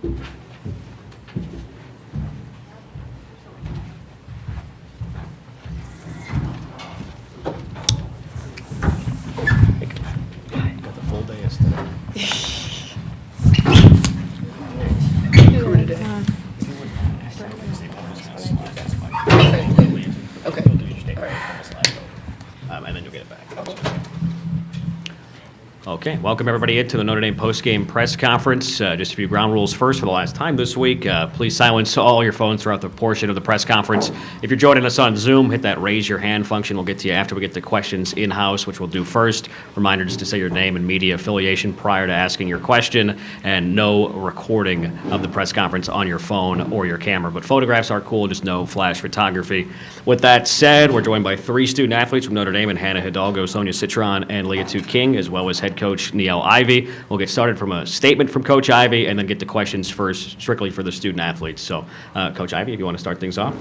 Got the full day yesterday. Crew today. Okay. All right. And then you'll get it back. Okay, welcome everybody into the Notre Dame postgame press conference. Just a few ground rules first for the last time this week. Please silence all your phones throughout the portion of the press conference. If you're joining us on Zoom, hit that raise your hand function. We'll get to you after we get the questions in-house, which we'll do first. Reminder just to say your name and media affiliation prior to asking your question, and no recording of the press conference on your phone or your camera. But photographs are cool, just no flash photography. With that said, we're joined by 3 student athletes from Notre Dame, and Hannah Hidalgo, Sonia Citron, and Leah King, as well as head coach Neil Ivey. We'll get started from a statement from Coach Ivey and then get to questions first, strictly for the student athletes. So, Coach Ivey, if you want to start things off.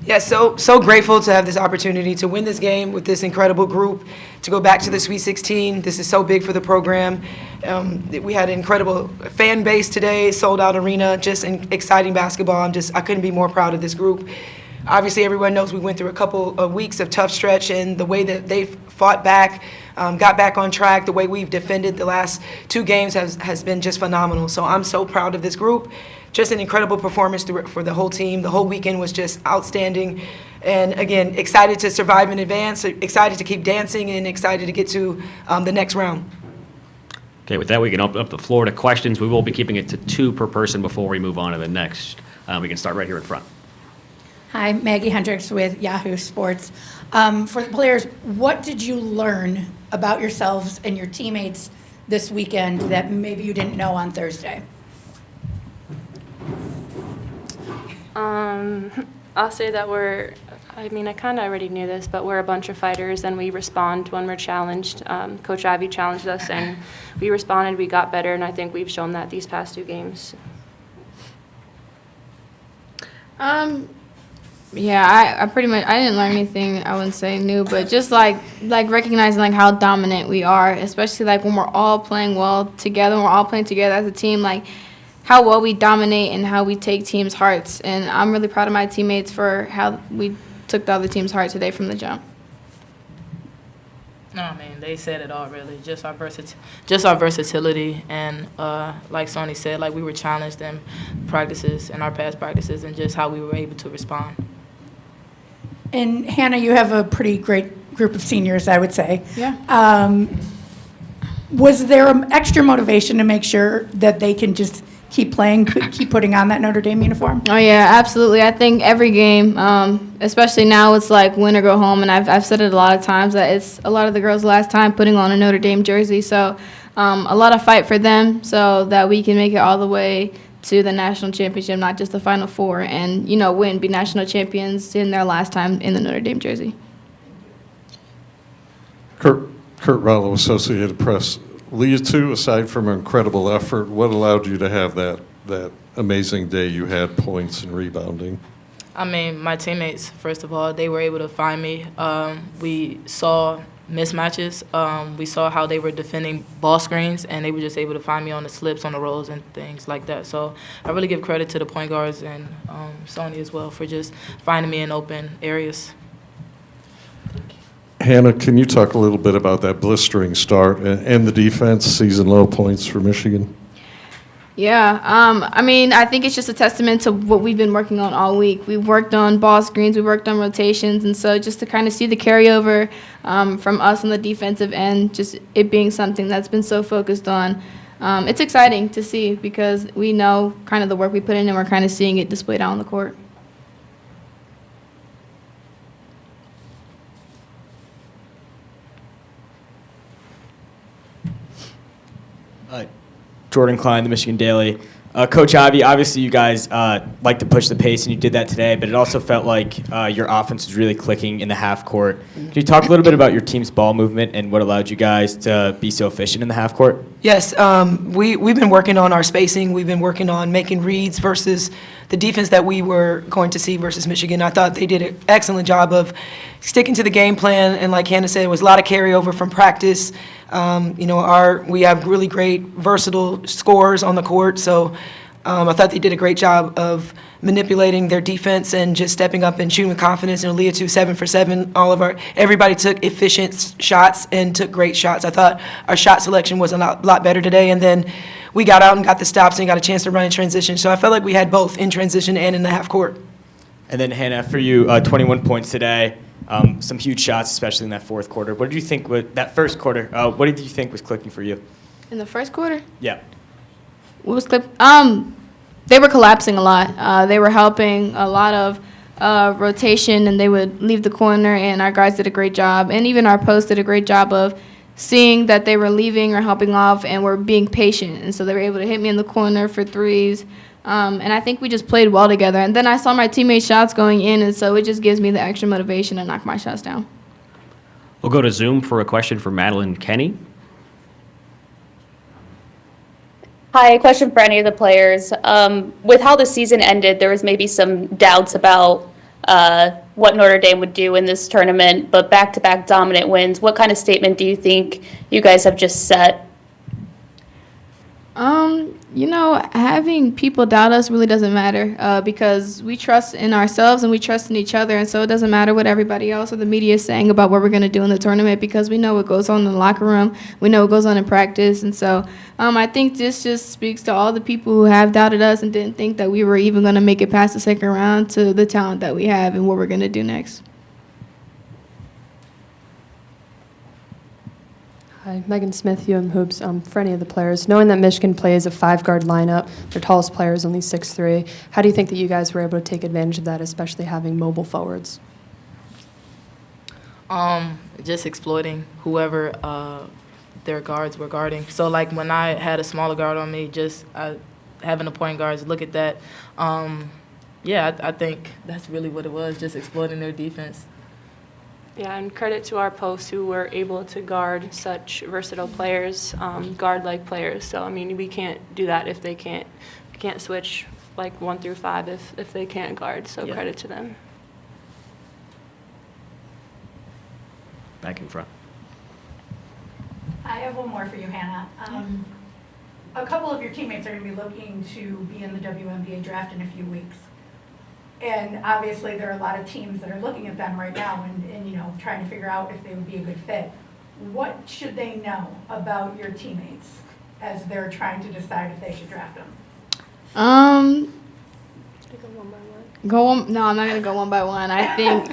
Yeah, so grateful to have this opportunity to win this game with this incredible group, to go back to the Sweet 16. This is so big for the program. We had an incredible fan base today, sold-out arena, just exciting basketball. I couldn't be more proud of this group. Obviously, everyone knows we went through a couple of weeks of tough stretch, and the way that they fought back, got back on track, the way we've defended the last 2 games has been just phenomenal. So I'm so proud of this group. Just an incredible performance for the whole team. The whole weekend was just outstanding. And again, excited to survive in advance, excited to keep dancing, and excited to get to the next round. Okay, with that, we can open up the floor to questions. We will be keeping it to 2 per person before we move on to the next. We can start right here in front. Hi, Maggie Hendricks with Yahoo Sports. For the players, what did you learn about yourselves and your teammates this weekend that maybe you didn't know on Thursday? I'll say that I kind of already knew this, but we're a bunch of fighters and we respond when we're challenged. Coach Ivey challenged us and we responded, we got better, and I think we've shown that these past 2 games. Yeah, I pretty much, I didn't learn anything, I wouldn't say new, but just like recognizing like how dominant we are, especially like when we're all playing well together, we're all playing together as a team, like how well we dominate and how we take teams' hearts. And I'm really proud of my teammates for how we took the other team's heart today from the jump. No, I mean, they said it all, really. Just our versatility, and like Sonny said, like we were challenged in practices, in our past practices, and just how we were able to respond. And Hannah, you have a pretty great group of seniors, I would say. Yeah. Was there extra motivation to make sure that they can just keep playing, keep putting on that Notre Dame uniform? Oh, yeah, absolutely. I think every game, especially now, it's like win or go home, and I've said it a lot of times that it's a lot of the girls' last time putting on a Notre Dame jersey. So a lot of fight for them so that we can make it all the way to the national championship, not just the Final Four, and, win, be national champions in their last time in the Notre Dame jersey. Kurt Rallo, Associated Press. Leah, too, aside from an incredible effort, what allowed you to have that amazing day you had, points and rebounding? I mean, my teammates, first of all, they were able to find me. We saw mismatches. We saw how they were defending ball screens, and they were just able to find me on the slips, on the rolls, and things like that. So I really give credit to the point guards and Sony as well for just finding me in open areas. Hannah, can you talk a little bit about that blistering start and the defense, season low points for Michigan? Yeah, I think it's just a testament to what we've been working on all week. We've worked on ball screens, we worked on rotations, and so just to kind of see the carryover from us on the defensive end, just it being something that's been so focused on, it's exciting to see because we know kind of the work we put in and we're kind of seeing it displayed out on the court. Jordan Klein, the Michigan Daily. Coach Ivey, obviously you guys like to push the pace, and you did that today, but it also felt like your offense was really clicking in the half court. Can you talk a little bit about your team's ball movement and what allowed you guys to be so efficient in the half court? Yes, we've been working on our spacing. We've been working on making reads versus the defense that we were going to see versus Michigan. I thought they did an excellent job of sticking to the game plan, and like Hannah said, it was a lot of carryover from practice. We have really great, versatile scorers on the court, so I thought they did a great job of manipulating their defense and just stepping up and shooting with confidence. And Leah, too, 7 for 7. Everybody took efficient shots and took great shots. I thought our shot selection was a lot better today. And then we got out and got the stops and got a chance to run in transition. So I felt like we had both in transition and in the half court. And then Hannah, for you, 21 points today, some huge shots, especially in that fourth quarter. What did you think with that first quarter? What did you think was clicking for you? In the first quarter? Yeah. What was they were collapsing a lot. They were helping a lot of rotation, and they would leave the corner, and our guys did a great job. And even our post did a great job of seeing that they were leaving or helping off and were being patient. And so they were able to hit me in the corner for threes. And I think we just played well together. And then I saw my teammates' shots going in, and so it just gives me the extra motivation to knock my shots down. We'll go to Zoom for a question for Madeline Kenny. Hi, a question for any of the players. With how the season ended, there was maybe some doubts about what Notre Dame would do in this tournament, but back-to-back dominant wins. What kind of statement do you think you guys have just set? Having people doubt us really doesn't matter because we trust in ourselves and we trust in each other, and so it doesn't matter what everybody else or the media is saying about what we're going to do in the tournament because we know what goes on in the locker room, we know what goes on in practice, and so I think this just speaks to all the people who have doubted us and didn't think that we were even going to make it past the second round to the talent that we have and what we're going to do next. Hi, Megan Smith, UM Hoops. For any of the players, knowing that Michigan plays a 5-guard lineup, their tallest player is only 6'3", how do you think that you guys were able to take advantage of that, especially having mobile forwards? Just exploiting whoever their guards were guarding. So, like, when I had a smaller guard on me, having the point guards look at that. I think that's really what it was, just exploiting their defense. Yeah, and credit to our posts who were able to guard such versatile players, guard-like players. So, I mean, we can't do that if they can't switch like 1 through 5 if they can't guard. So credit to them. Back in front. I have one more for you, Hannah. A couple of your teammates are going to be looking to be in the WNBA draft in a few weeks. And obviously there are a lot of teams that are looking at them right now and trying to figure out if they would be a good fit. What should they know about your teammates as they're trying to decide if they should draft them? No, I'm not going to go one by one. I think,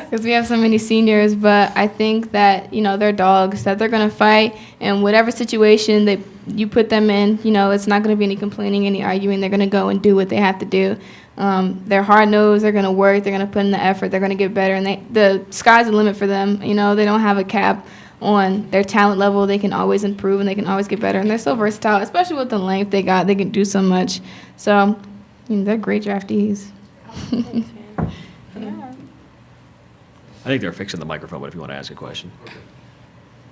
because we have so many seniors, but I think that, they're dogs, that they're going to fight, and whatever situation that you put them in, it's not going to be any complaining, any arguing. They're going to go and do what they have to do. They're hard-nosed, they're going to work, they're going to put in the effort, they're going to get better, and the sky's the limit for them. They don't have a cap on their talent level. They can always improve, and they can always get better, and they're so versatile, especially with the length they got. They can do so much. So, they're great draftees. Thanks, man. I think they're fixing the microphone, but if you want to ask a question. Okay.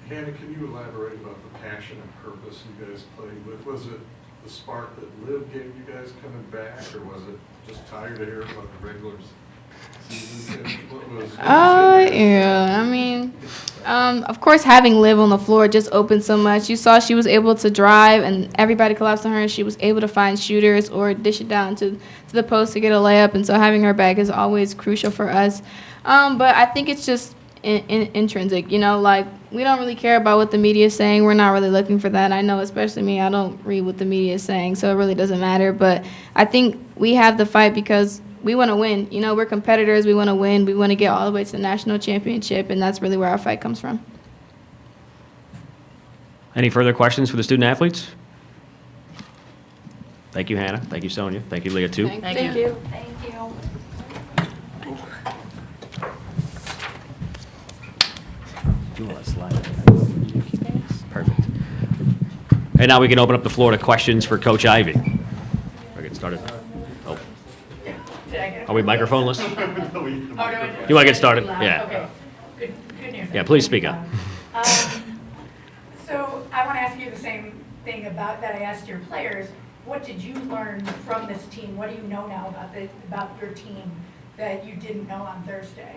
Hannah, can you elaborate about the passion and purpose you guys played with? Was it the spark that Liv gave you guys coming back, or was it just tired of hearing about the regular season? What was of course, having Liv on the floor just opened so much. You saw she was able to drive, and everybody collapsed on her, and she was able to find shooters or dish it down to the post to get a layup, and so having her back is always crucial for us. But I think it's just intrinsic, we don't really care about what the media is saying. We're not really looking for that. I know, especially me, I don't read what the media is saying, so it really doesn't matter. But I think we have the fight because we want to win. We're competitors. We want to win. We want to get all the way to the national championship, and that's really where our fight comes from. Any further questions for the student athletes? Thank you, Hannah. Thank you, Sonia. Thank you, Leah, too. Thank you. Thank you. Do you want to slide it? Perfect. And now we can open up the floor to questions for Coach Ivey. We're getting started. Oh. Are we microphoneless? You want to get started? Yeah. Okay. Good news. Yeah, please speak up. So I want to ask you the same thing about that I asked your players. What did you learn from this team? What do you know now about your team that you didn't know on Thursday?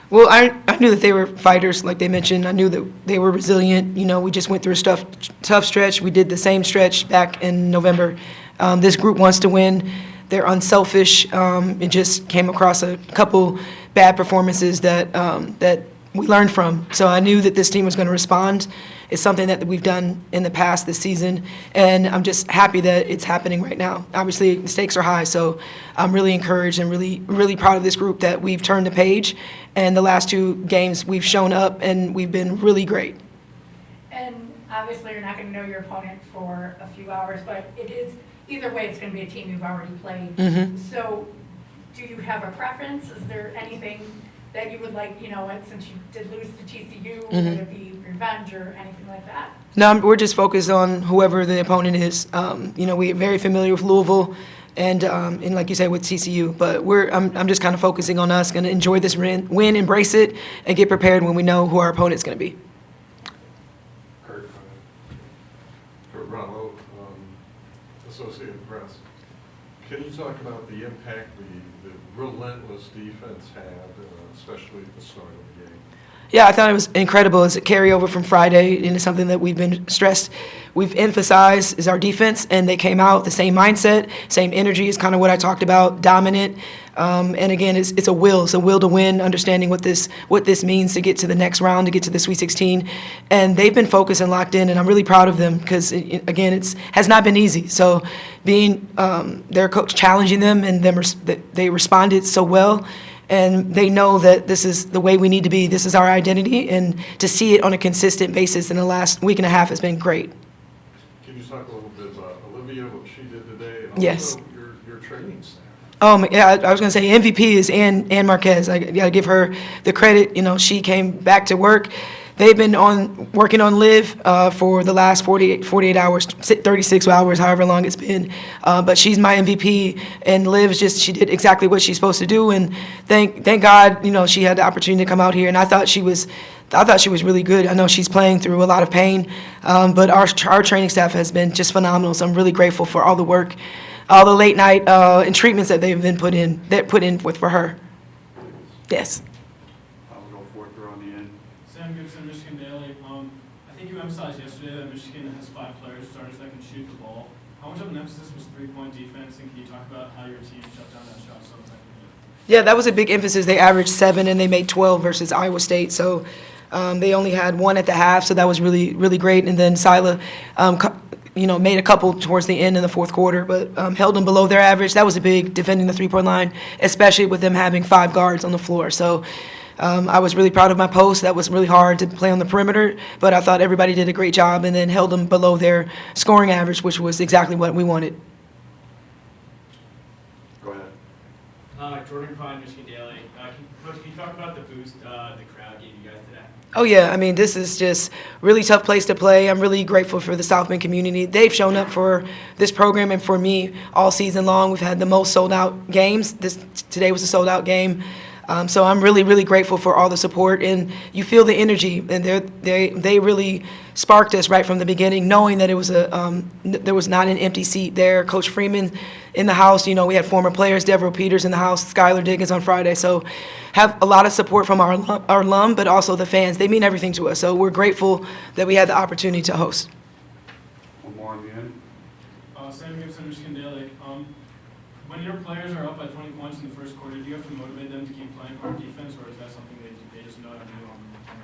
Well, I knew that they were fighters, like they mentioned. I knew that they were resilient. We just went through a tough stretch. We did the same stretch back in November. This group wants to win. They're unselfish. It just came across a couple bad performances that we learned from. So I knew that this team was going to respond. It's something that we've done in the past this season, and I'm just happy that it's happening right now. Obviously, the stakes are high, so I'm really encouraged and really proud of this group that we've turned the page, and the last 2 games we've shown up, and we've been really great. And obviously, you're not going to know your opponent for a few hours, but it is, either way, it's going to be a team you've already played. So do you have a preference? Is there anything that you would like, since you did lose to TCU, would it be revenge or anything like that? No, we're just focused on whoever the opponent is. We're very familiar with Louisville and like you said, with TCU. But I'm just kind of focusing on us, going to enjoy this win, embrace it, and get prepared when we know who our opponent's going to be. Kurt, for Ronald, Associated Press. Can you talk about the impact the relentless defense had, especially at the start of the game? Yeah, I thought it was incredible. It's a carryover from Friday, and it's something that we've emphasized is our defense, and they came out the same mindset, same energy is kind of what I talked about, dominant. And again, it's a will to win, understanding what this means to get to the next round, to get to the Sweet 16. And they've been focused and locked in, and I'm really proud of them because, again, it has not been easy. So being their coach challenging them, and they responded so well. And they know that this is the way we need to be. This is our identity. And to see it on a consistent basis in the last week and a half has been great. Can you talk a little bit about Olivia, what she did today, and Yes. also your training staff? Yeah, I was going to say MVP is Ann Marquez. I got to give her the credit. She came back to work. They've been working on Liv for the last 48 hours, 36 hours, however long it's been. But she's my MVP, and Liv she did exactly what she's supposed to do. And thank God, she had the opportunity to come out here. And I thought she was really good. I know she's playing through a lot of pain, but our training staff has been just phenomenal. So I'm really grateful for all the work, all the late night and treatments that they've been put in with for her. Yes. I'll go forth there on the end. Sam Gibson, Michigan Daily. I think you emphasized yesterday that Michigan has 5 players, starters that can shoot the ball. How much of an emphasis was 3-point defense, and can you talk about how your team shut down that shot so effectively? Yeah, that was a big emphasis. They averaged 7 and they made 12 versus Iowa State. So they only had 1 at the half, so that was really, really great. And then Sila, made a couple towards the end in the fourth quarter, but held them below their average. That was a big defending the 3-point line, especially with them having 5 guards on the floor. So I was really proud of my post. That was really hard to play on the perimeter, but I thought everybody did a great job and then held them below their scoring average, which was exactly what we wanted. Go ahead. Jordan Klein, Michigan Daily. Coach, can you talk about the boost the crowd gave you guys today? Oh, yeah. This is just really tough place to play. I'm really grateful for the South Bend community. They've shown up for this program and for me all season long. We've had the most sold-out games. Today was a sold-out game. So I'm really, really grateful for all the support, and you feel the energy, and they really sparked us right from the beginning, knowing that it was there was not an empty seat there. Coach Freeman in the house, we had former players, Devereaux Peters in the house, Skylar Diggins on Friday, so have a lot of support from our alum, but also the fans. They mean everything to us, so we're grateful that we had the opportunity to host. One more on the end. Sam Gibson, Michigan Daily. When your players are up by 20 points in the first quarter, do you have to motivate them to keep playing hard defense, or is that something they just know how to do?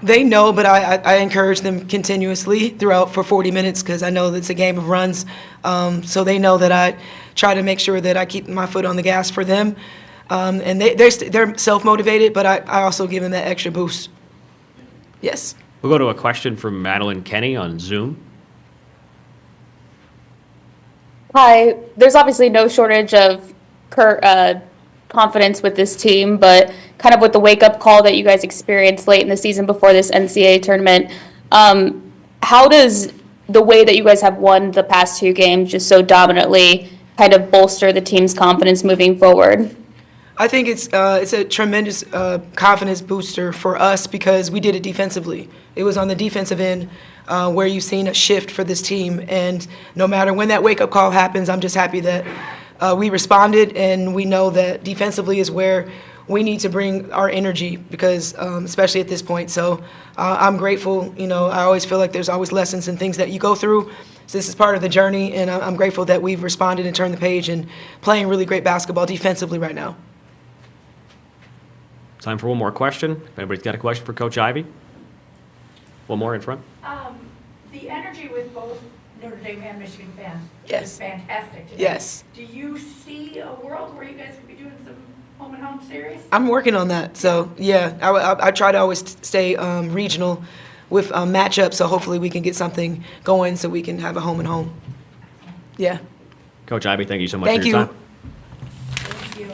They know, but I encourage them continuously throughout for 40 minutes because I know that it's a game of runs. So they know that I try to make sure that I keep my foot on the gas for them. And they're self-motivated, but I also give them that extra boost. Yes. We'll go to a question from Madeline Kenny on Zoom. Hi, there's obviously no shortage of confidence with this team, but kind of with the wake-up call that you guys experienced late in the season before this NCAA tournament, how does the way that you guys have won the past 2 games just so dominantly kind of bolster the team's confidence moving forward? I think it's a tremendous confidence booster for us because we did it defensively. It was on the defensive end where you've seen a shift for this team. And no matter when that wake-up call happens, I'm just happy that we responded, and we know that defensively is where we need to bring our energy because especially at this point. So I'm grateful. I always feel like there's always lessons and things that you go through. So this is part of the journey, and I'm grateful that we've responded and turned the page and playing really great basketball defensively right now. Time for one more question. If anybody's got a question for Coach Ivey? One more in front. The energy with both Notre Dame and Michigan fans Yes. is fantastic today. Yes. Do you see a world where you guys could be doing some home and home series? I'm working on that. So, yeah, I try to always stay regional with matchups, so hopefully we can get something going so we can have a home and home. Yeah. Coach Ivey, thank you so much Thank for your you. time. Thank you.